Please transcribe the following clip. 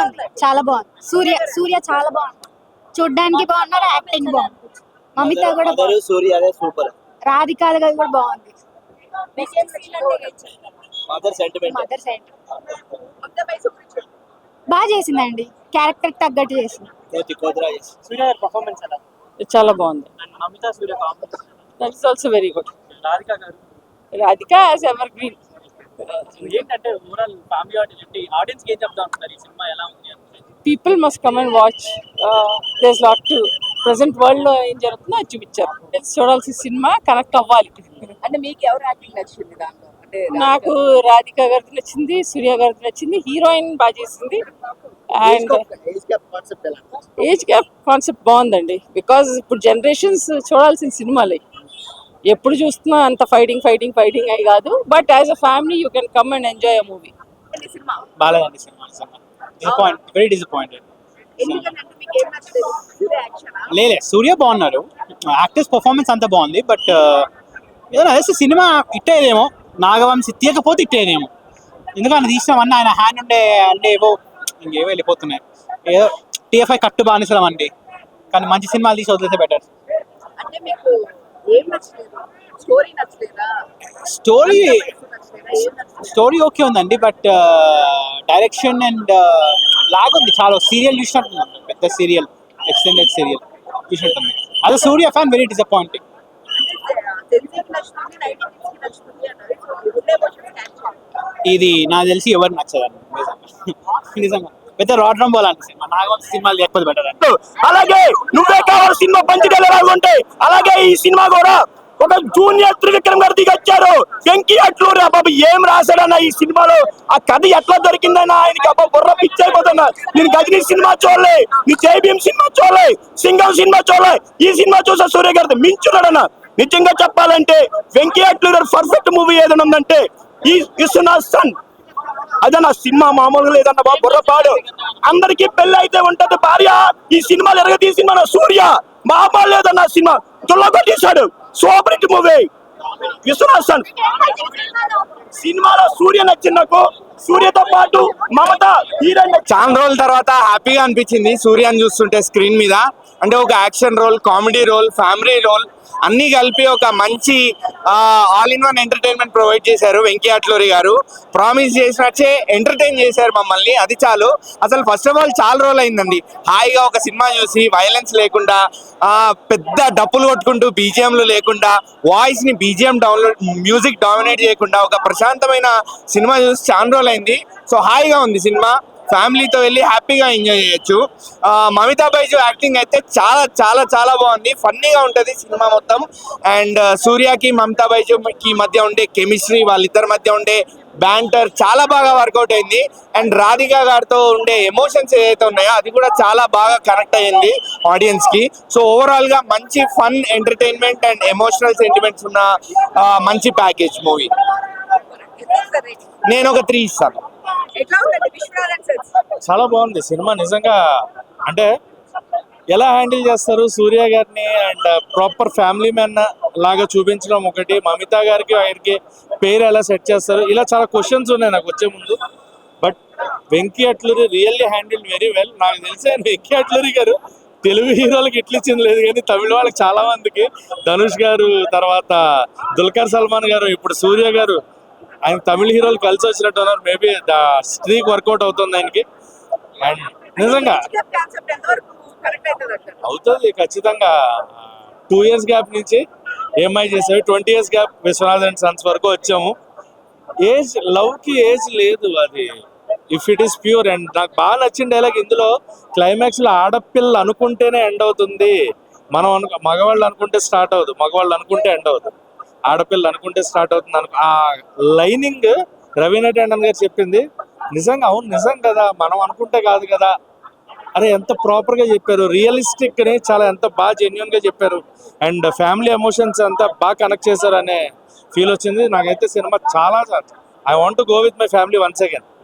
బాగుంది, చాలా బాగుంది. సూర్య చాలా బాగుంది, చూడ్డానికి బాగున్నారు, యాక్టింగ్ బాగుంది. మమిత కూడా బాగుంది, సూర్య అదే సూపర్. రాధికా కూడా బాగుంది. మదర్ సెంటిమెంట్ బాగా చేసిందండి, క్యారెక్టర్ తగ్గట్టు చేసింది. సూర్య గారి పర్ఫార్మెన్స్ ఎలా? చాలా బాగుంది. And Mamitha Surya combination that is also very good. Radhika గారు రాధిక యాజ్ ఎవర్ గ్రీన్. ఏంటంటే ఓవరాల్ ఫ్యామిలీ ఆడియన్స్ కి ఏం చెప్తా ఉంటారు ఈ సినిమా ఎలా ఉంది అంటే? People must come and watch. There lot to present world లో ఏం జరుగుతుందో అది చూపించారు. చూడాల్సిన సినిమా, కనెక్ట్ అవ్వాలి. అంటే మీకు ఎవరు యాక్టింగ్ నచ్చింది దాంట్లో? అంటే నాకు రాధిక గారిది నచ్చింది, సూర్య గారిది నచ్చింది, హీరోయిన్ బాగా చేసింది. అండ్ ఏజ్ గ్యాప్ కాన్సెప్ట్ బాగుందండి. బికాజ్ ఇప్పుడు జనరేషన్స్ చూడాల్సిన సినిమాలే. ఎప్పుడు చూస్తున్నా అంత ఫైటింగ్ అయి కాదు. But as a family you can come and enjoy a movie. ఈ సినిమా బాలేదండి సినిమా, వెరీ డిసప్పాయింటెడ్. ఎందుకంటే మీకు ఏం నచ్చలేదు? సూర్య యాక్షన్ లేలే, సూర్య బాగున్నారు, యాక్టర్స్ పర్ఫార్మెన్స్ అంతా బాగుంది. బట్ ఏదో అదే సినిమా ఇట్టేదేమో, నాగవంశి తీయకపోతే ఇట్టేదేమో. ఎందుకంటే తీసినామన్నా ఆయన హ్యాండ్ ఉండే అంటే ఏవో ఇంకేవో వెళ్ళిపోతున్నాయి. ఏదో టీఎఫ్ఐ కట్టు బానిసలం అండి, కానీ మంచి సినిమాలు తీసి వదిలేస్తే బెటర్. అంటే మీకు ఏం నచ్చలేదు? స్టోరీ నచ్చలేదా? స్టోరీ నచ్చలేదా? ఏం నచ్చలేదు? స్టోరీ ఓకే ఉందండి, బట్ డైరెక్షన్ అండ్ లాగ్ ఉంది. చాలా సీరియల్ చూసినట్టుంది, పెద్ద సీరియల్, ఎక్స్టెండెడ్ సీరియల్ చూసినట్టుంది. అదే సూర్య ఫ్యాన్, వెరీ డిసప్పాయింటింగ్. అంటే జెన్సీకి నచ్చుతుంది, 90s కి నచ్చుతుంది అన్నారు. సో రెండు ఎమోషన్స్ క్యాచ్ చేయాలి. ఇది నాకు తెలిసి ఎవరికి నచ్చదండి నిజంగా. పెద్ద రాడ్రం పోలాంటి సినిమా, నాగవంశి సినిమాలు లేకపోతే బెటర్ అండి. అలాగే నువ్వే కావాలి సినిమా పంచగలరాలు ఉంటే, అలాగే ఈ సినిమా కూడా ఒక జూనియర్ త్రివిక్రమ్ గారు దిగొచ్చారు. వెంకీ అట్లూరి బాబు ఏం రాశాడన్న ఈ సినిమాలో, ఆ కథ ఎట్లా దొరికిందన్న ఆయనకి అబ్బా బుర్ర పిచ్చైపోతున్నా. నేను గజనీ సినిమా చూడలే, నీ జైభీం సినిమా చూడలే, సింగం సినిమా చూడలే, ఈ సినిమా చూసా సూర్య గారిది మించున్నాడన్న. నిజంగా చెప్పాలంటే వెంకీ అట్లూరి గారు పర్ఫెక్ట్ మూవీ ఏదైనా ఉందంటే ఈ విశ్వనాథ్ సన్. అదన్న సినిమా మామూలుగా లేదన్న బాబు, బుర్రపాడు. అందరికీ పెళ్లి అయితే ఉంటది భార్య, ఈ సినిమాలు ఎరగ సినిమా సూర్య మామూలు లేదన్న. సినిమా దుల్లగొట్టేశాడు, super hit movie Vishwanath son. సినిమాలో సూర్య నచ్చింది నాకు, సూర్యతో పాటు మమత హీరోయిన్. చాలా రోజుల తర్వాత హ్యాపీగా అనిపించింది సూర్యని చూస్తుంటే స్క్రీన్ మీద. అంటే ఒక action role, comedy role, family role అన్నీ కలిపి ఒక మంచి all in one entertainment provide చేశారు వెంకీ అట్లూరి గారు. ప్రామిస్ చేసినట్టే ఎంటర్టైన్ చేశారు మమ్మల్ని, అది చాలు. అసలు ఫస్ట్ ఆఫ్ ఆల్ చాలా రోజులు అయిందండి హాయిగా ఒక సినిమా చూసి, వైలెన్స్ లేకుండా, పెద్ద డప్పులు కొట్టుకుంటూ బీజిఎంలు లేకుండా, వాయిస్ ని బీజిఎం మ్యూజిక్ డామినేట్ చేయకుండా ఒక ప్రశాంతమైన సినిమా చూసి చాలా రోజులు అయింది. సో హాయిగా ఉంది సినిమా, ఫ్యామిలీతో వెళ్ళి హ్యాపీగా ఎంజాయ్ చేయొచ్చు. మమితా బైజు యాక్టింగ్ అయితే చాలా చాలా చాలా బాగుంది, ఫన్నీగా ఉంటుంది సినిమా మొత్తం. అండ్ సూర్యకి మమితా బైజుకి మధ్య ఉండే కెమిస్ట్రీ, వాళ్ళిద్దరి మధ్య ఉండే బ్యాంటర్ చాలా బాగా వర్కౌట్ అయింది. అండ్ రాధికా గారితో ఉండే ఎమోషన్స్ ఏదైతే ఉన్నాయో అది కూడా చాలా బాగా కనెక్ట్ అయ్యింది ఆడియన్స్ కి. సో ఓవరాల్ గా మంచి fun, entertainment and emotional sentiments ఉన్న మంచి ప్యాకేజ్ మూవీ. నేను ఒక 3 ఇస్తాను. ఎట్లా ఉందండి విశ్వనాథన్ సెన్స్? చాలా బాగుంది సినిమా నిజంగా. అంటే ఎలా హ్యాండిల్ చేస్తారు సూర్య గారిని, అండ్ ప్రాపర్ ఫ్యామిలీ మ్యాన్ లాగా చూపించడం ఒకటి, మమితా గారికి ఆయనకి పేరు ఎలా సెట్ చేస్తారు, ఇలా చాలా క్వశ్చన్స్ ఉన్నాయి నాకు వచ్చే ముందు. But Venky Atluri really handle very well. నాకు తెలిసి వెంకీ అట్లూరి గారు తెలుగు హీరోలకు ఇట్లా ఇచ్చింది లేదు, కానీ తమిళ వాళ్ళకి చాలా మందికి, ధనుష్ గారు, తర్వాత దుల్కర్ సల్మాన్ గారు, ఇప్పుడు సూర్య గారు, ఆయన తమిళ హీరోలు కలిసి వచ్చినట్టు ఉన్నారు. మేబీ స్ట్రీక్ వర్కౌట్ అవుతుంది ఆయనకి. అండ్ నిజంగా కాన్సెప్ట్ ఎంతవరకు కరెక్ట్ అవుతుంది అంటారు? అవుతుంది ఖచ్చితంగా. 2 years గ్యాప్ నుంచి ఏమై చేసావు, 20 years gap Vishwanath and sons వరకు వచ్చాము. ఏజ్, లవ్ కి ఏజ్ లేదు, అది if it is pure. And నాకు బాగా నచ్చిన డైలాగ్ ఇందులో, క్లైమాక్స్ లో ఆడపిల్ల అనుకుంటేనే ఎండ్ అవుతుంది, మనం మగవాళ్ళు అనుకుంటే స్టార్ట్ అవుతుంది, మగవాళ్ళు అనుకుంటే ఎండ్ అవుతుంది, ఆడపిల్ల అనుకుంటే స్టార్ట్ అవుతుంది. ఆ లైనింగ్ రవీనా టండన్ గారు చెప్పింది నిజంగా, అవును నిజం కదా, మనం అనుకుంటే కాదు కదా. అరే ఎంత ప్రాపర్ గా చెప్పారు, రియలిస్టిక్ ని చాలా ఎంత బాగా జెన్యున్ గా చెప్పారు. అండ్ ఫ్యామిలీ ఎమోషన్స్ అంతా బాగా కనెక్ట్ చేశారు అనే ఫీల్ వచ్చింది నాకైతే. సినిమా చాలా, I want to go with my family once again.